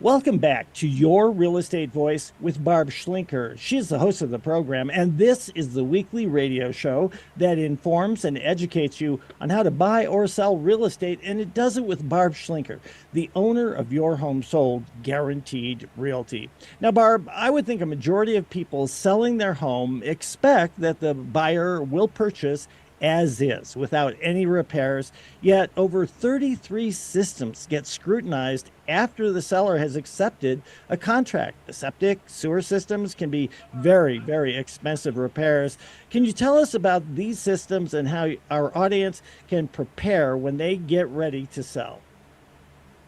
Welcome back to Your Real Estate Voice with Barb Schlinker. She is the host of the program, and this is the weekly radio show that informs and educates you on how to buy or sell real estate, and it does it with Barb Schlinker, the owner of Your Home Sold Guaranteed Realty. Now, Barb, I would think a majority of people selling their home expect that the buyer will purchase as is without any repairs. Yet over 33 systems get scrutinized after the seller has accepted a contract. The septic, sewer systems can be very, very expensive repairs. Can you tell us about these systems and how our audience can prepare when they get ready to sell?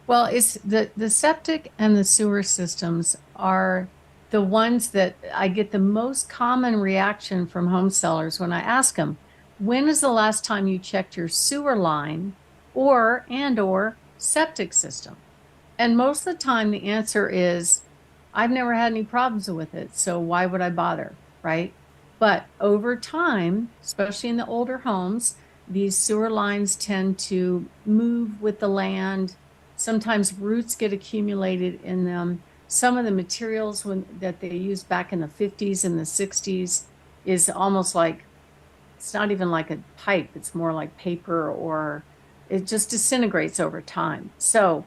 Well, it's the septic and the sewer systems are the ones that I get the most common reaction from home sellers when I ask them, when is the last time you checked your sewer line or septic system? And most of the time the answer is, I've never had any problems with it, so why would I bother, right? But over time, especially in the older homes, these sewer lines tend to move with the land. Sometimes roots get accumulated in them. Some of the materials that they used back in the 50s and the 60s is almost like, it's not even like a pipe, it's more like paper, or it just disintegrates over time. So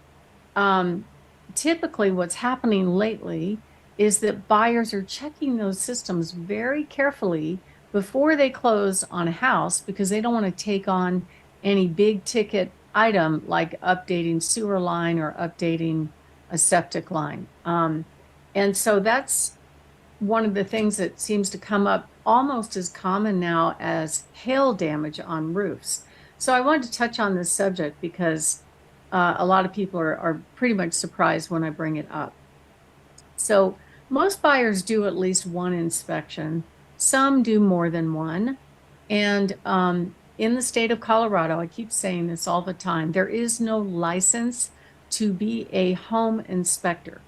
typically what's happening lately is that buyers are checking those systems very carefully before they close on a house, because they don't want to take on any big ticket item like updating sewer line or updating a septic line. And so that's one of the things that seems to come up almost as common now as hail damage on roofs. So I wanted to touch on this subject because a lot of people are pretty much surprised when I bring it up. So most buyers do at least one inspection. Some do more than one. And in the state of Colorado, I keep saying this all the time, there is no license to be a home inspector.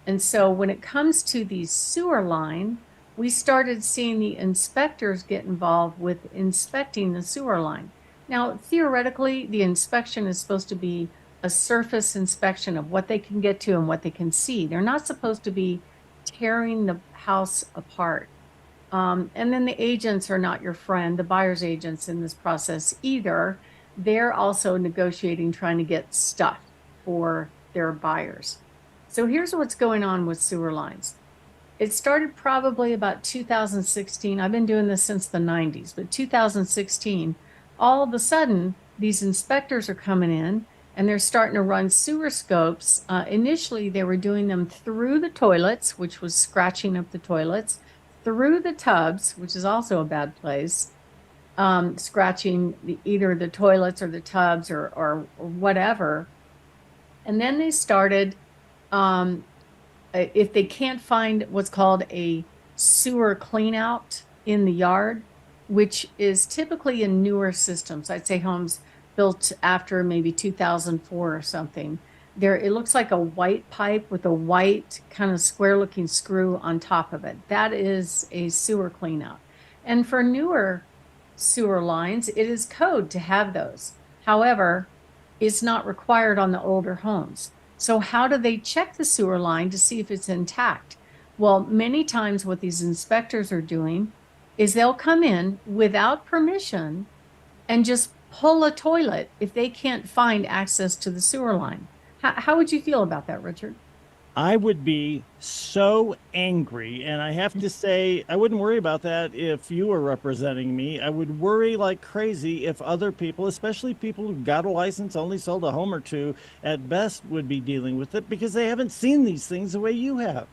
And so when it comes to the sewer line, we started seeing the inspectors get involved with inspecting the sewer line. Now, theoretically, the inspection is supposed to be a surface inspection of what they can get to and what they can see. They're not supposed to be tearing the house apart. And then the agents are not your friend, the buyer's agents in this process either. They're also negotiating, trying to get stuff for their buyers. So here's what's going on with sewer lines. It started probably about 2016. I've been doing this since the 90s, but 2016, all of a sudden, these inspectors are coming in and they're starting to run sewer scopes. Initially, they were doing them through the toilets, which was scratching up the toilets, through the tubs, which is also a bad place, scratching either the toilets or the tubs or whatever. And then they started, if they can't find what's called a sewer clean out in the yard, which is typically in newer systems, I'd say homes built after maybe 2004 or something. There, it looks like a white pipe with a white kind of square looking screw on top of it. That is a sewer clean out. And for newer sewer lines, it is code to have those. However, it's not required on the older homes. So how do they check the sewer line to see if it's intact? Well, many times what these inspectors are doing is they'll come in without permission and just pull a toilet if they can't find access to the sewer line. How would you feel about that, Richard? I would be so angry. And I have to say, I wouldn't worry about that if you were representing me. I would worry like crazy if other people, especially people who got a license, only sold a home or two at best, would be dealing with it because they haven't seen these things the way you have.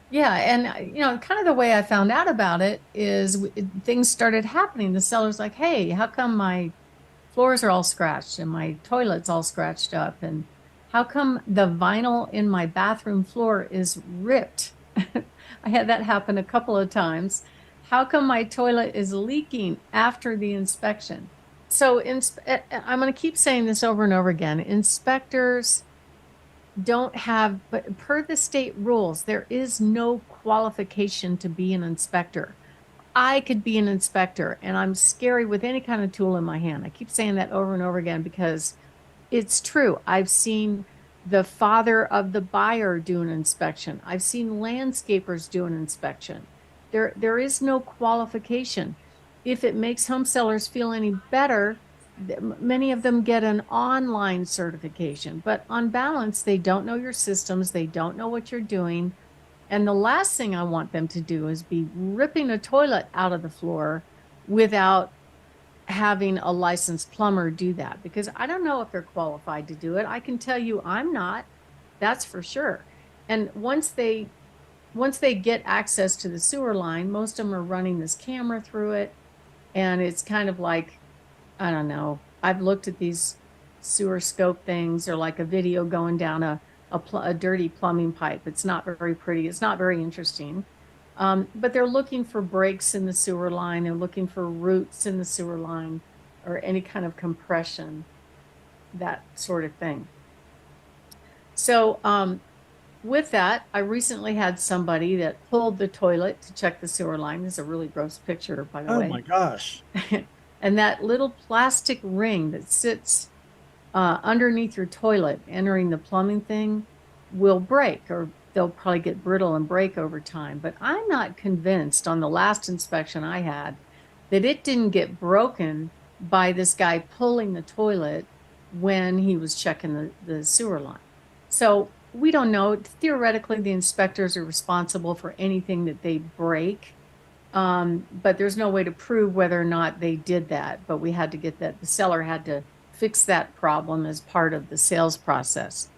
Yeah, and kind of the way I found out about it is things started happening. The seller's like, "Hey, how come my floors are all scratched and my toilet's all scratched up? And how come the vinyl in my bathroom floor is ripped?" I had that happen a couple of times. How come my toilet is leaking after the inspection? So I'm going to keep saying this over and over again. Inspectors don't have, but per the state rules, there is no qualification to be an inspector. I could be an inspector and I'm scary with any kind of tool in my hand. I keep saying that over and over again because it's true. I've seen the father of the buyer do an inspection. I've seen landscapers do an inspection. There is no qualification. If it makes home sellers feel any better, many of them get an online certification, but on balance, they don't know your systems, they don't know what you're doing. And the last thing I want them to do is be ripping a toilet out of the floor without having a licensed plumber do that, because I don't know if they're qualified to do it. I can tell you I'm not, that's for sure. And once they get access to the sewer line, most of them are running this camera through it. And it's kind of like, I don't know. I've looked at these sewer scope things, or like a video going down a dirty plumbing pipe. It's not very pretty. It's not very interesting. But they're looking for breaks in the sewer line. They're looking for roots in the sewer line, or any kind of compression, that sort of thing. So with that, I recently had somebody that pulled the toilet to check the sewer line. This is a really gross picture, by the Oh way. my gosh. And that little plastic ring that sits underneath your toilet entering the plumbing thing will break, or they'll probably get brittle and break over time. But I'm not convinced on the last inspection I had that it didn't get broken by this guy pulling the toilet when he was checking the sewer line. So we don't know. Theoretically, the inspectors are responsible for anything that they break. But there's no way to prove whether or not they did that. But we had to get that, the seller had to fix that problem as part of the sales process.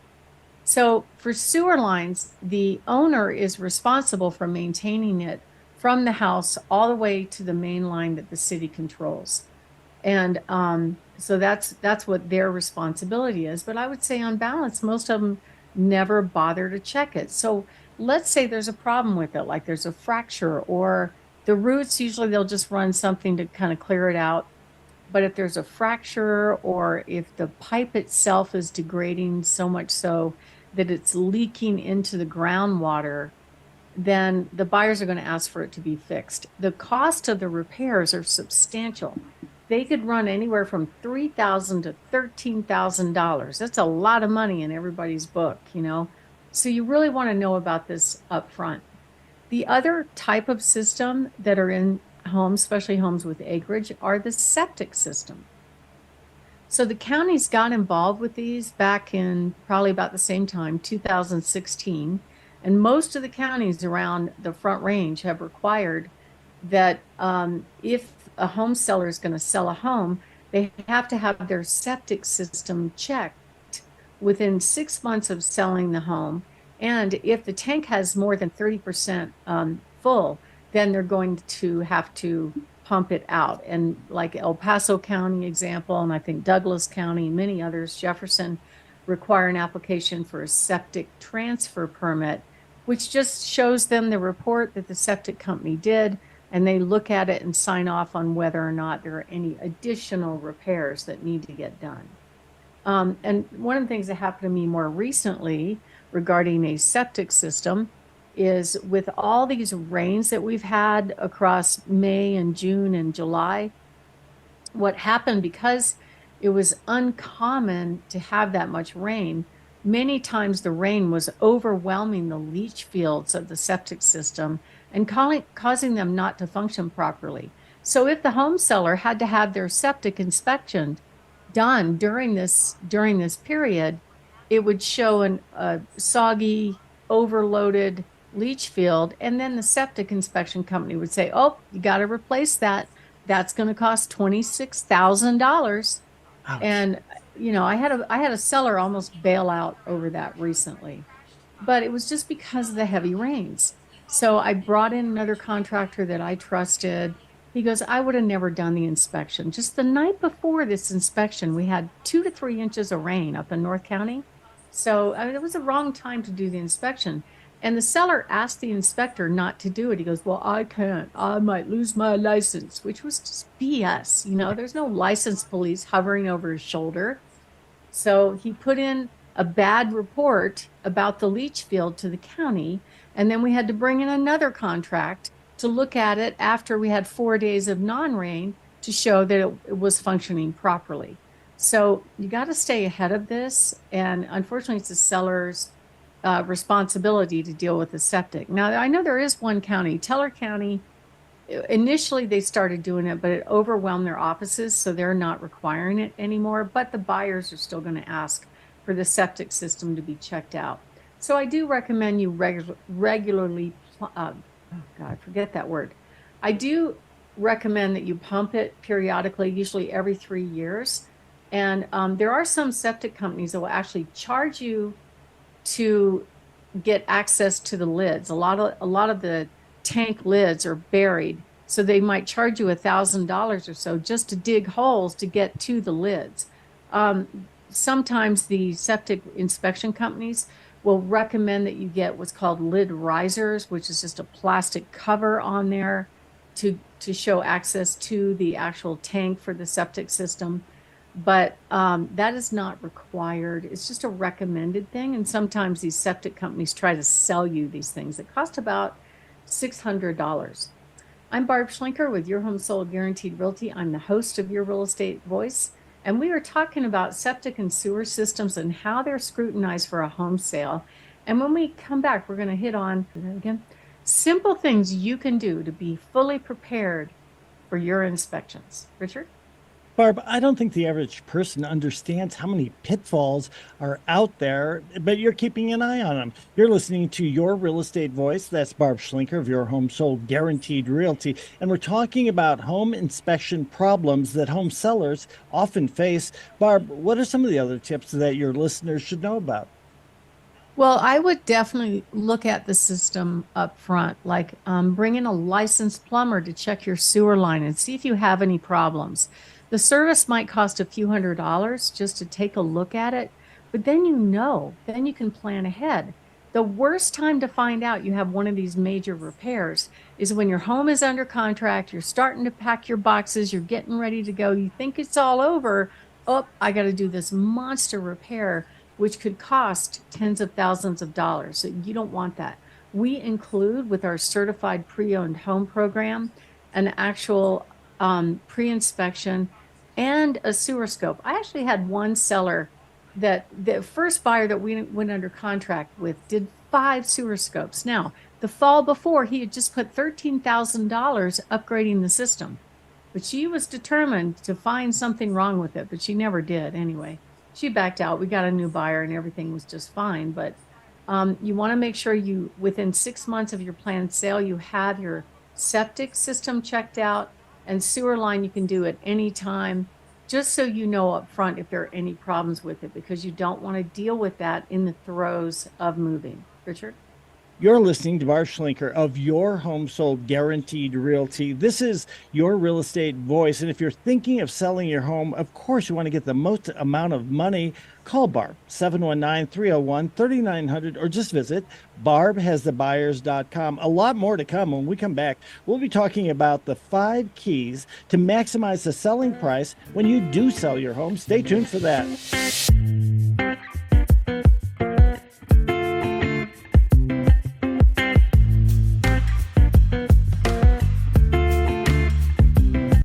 So for sewer lines, the owner is responsible for maintaining it from the house all the way to the main line that the city controls. And so that's what their responsibility is. But I would say on balance, most of them never bother to check it. So let's say there's a problem with it, like there's a fracture or the roots, usually they'll just run something to kind of clear it out. But if there's a fracture, or if the pipe itself is degrading so much so that it's leaking into the groundwater, then the buyers are going to ask for it to be fixed. The cost of the repairs are substantial. They could run anywhere from $3,000 to $13,000. That's a lot of money in everybody's book, you know? So you really want to know about this up front. The other type of system that are in homes, especially homes with acreage, are the septic system. So the counties got involved with these back in probably about the same time, 2016. And most of the counties around the Front Range have required that if a home seller is going to sell a home, they have to have their septic system checked within 6 months of selling the home. And if the tank has more than 30% full, then they're going to have to pump it out. And like El Paso County example, and I think Douglas County and many others, Jefferson, require an application for a septic transfer permit, which just shows them the report that the septic company did, and they look at it and sign off on whether or not there are any additional repairs that need to get done. And one of the things that happened to me more recently regarding a septic system is, with all these rains that we've had across May and June and July, what happened, because it was uncommon to have that much rain, many times the rain was overwhelming the leach fields of the septic system and causing them not to function properly. So if the home seller had to have their septic inspection done during this period, it would show a soggy, overloaded leach field, and then the septic inspection company would say, "Oh, you got to replace that. That's going to cost $26,000." Ouch. And I had a seller almost bail out over that recently, but it was just because of the heavy rains. So I brought in another contractor that I trusted. He goes, "I would have never done the inspection." Just the night before this inspection, we had 2 to 3 inches of rain up in North County. So I mean, it was the wrong time to do the inspection. And the seller asked the inspector not to do it. He goes, "Well, I can't. I might lose my license," which was just BS. There's no license police hovering over his shoulder. So he put in a bad report about the leach field to the county. And then we had to bring in another contract to look at it after we had 4 days of non-rain to show that it was functioning properly. So you got to stay ahead of this. And unfortunately, it's the seller's responsibility to deal with the septic. Now, I know there is one county, Teller County. Initially, they started doing it, but it overwhelmed their offices. So they're not requiring it anymore. But the buyers are still going to ask for the septic system to be checked out. So I do recommend you regularly, oh God, forget that word. I do recommend that you pump it periodically, usually every 3 years. And there are some septic companies that will actually charge you to get access to the lids. A lot of the tank lids are buried, so they might charge you $1,000 or so just to dig holes to get to the lids. Sometimes the septic inspection companies will recommend that you get what's called lid risers, which is just a plastic cover on there to show access to the actual tank for the septic system. But that is not required. It's just a recommended thing. And sometimes these septic companies try to sell you these things that cost about $600. I'm Barb Schlinker with Your Home Sold Guaranteed Realty. I'm the host of Your Real Estate Voice. And we are talking about septic and sewer systems and how they're scrutinized for a home sale. And when we come back, we're going to hit on again simple things you can do to be fully prepared for your inspections. Richard? Barb, I don't think the average person understands how many pitfalls are out there, but you're keeping an eye on them. You're listening to Your Real Estate Voice. That's Barb Schlinker of Your Home Sold Guaranteed Realty. And we're talking about home inspection problems that home sellers often face. Barb, what are some of the other tips that your listeners should know about? Well, I would definitely look at the system up front, like bring in a licensed plumber to check your sewer line and see if you have any problems. The service might cost a few $100s just to take a look at it, but then you can plan ahead. The worst time to find out you have one of these major repairs is when your home is under contract, you're starting to pack your boxes, you're getting ready to go, you think it's all over. Oh, I got to do this monster repair which could cost tens of thousands of dollars. So you don't want that. We include with our certified pre-owned home program an actual pre-inspection and a sewer scope. I actually had one seller that the first buyer that we went under contract with did 5 sewer scopes. Now, the fall before, he had just put $13,000 upgrading the system, but she was determined to find something wrong with it, but she never did anyway. She backed out. We got a new buyer and everything was just fine. But you want to make sure you, within 6 months of your planned sale, you have your septic system checked out, and sewer line you can do at any time, just so you know up front if there are any problems with it, because you don't want to deal with that in the throes of moving. Richard? You're listening to Barb Schlinker of Your Home Sold Guaranteed Realty. This is your real estate voice. And if you're thinking of selling your home, of course, you want to get the most amount of money. Call Barb, 719-301-3900, or just visit barbhasthebuyers.com. A lot more to come. When we come back, we'll be talking about the 5 keys to maximize the selling price when you do sell your home. Stay tuned for that.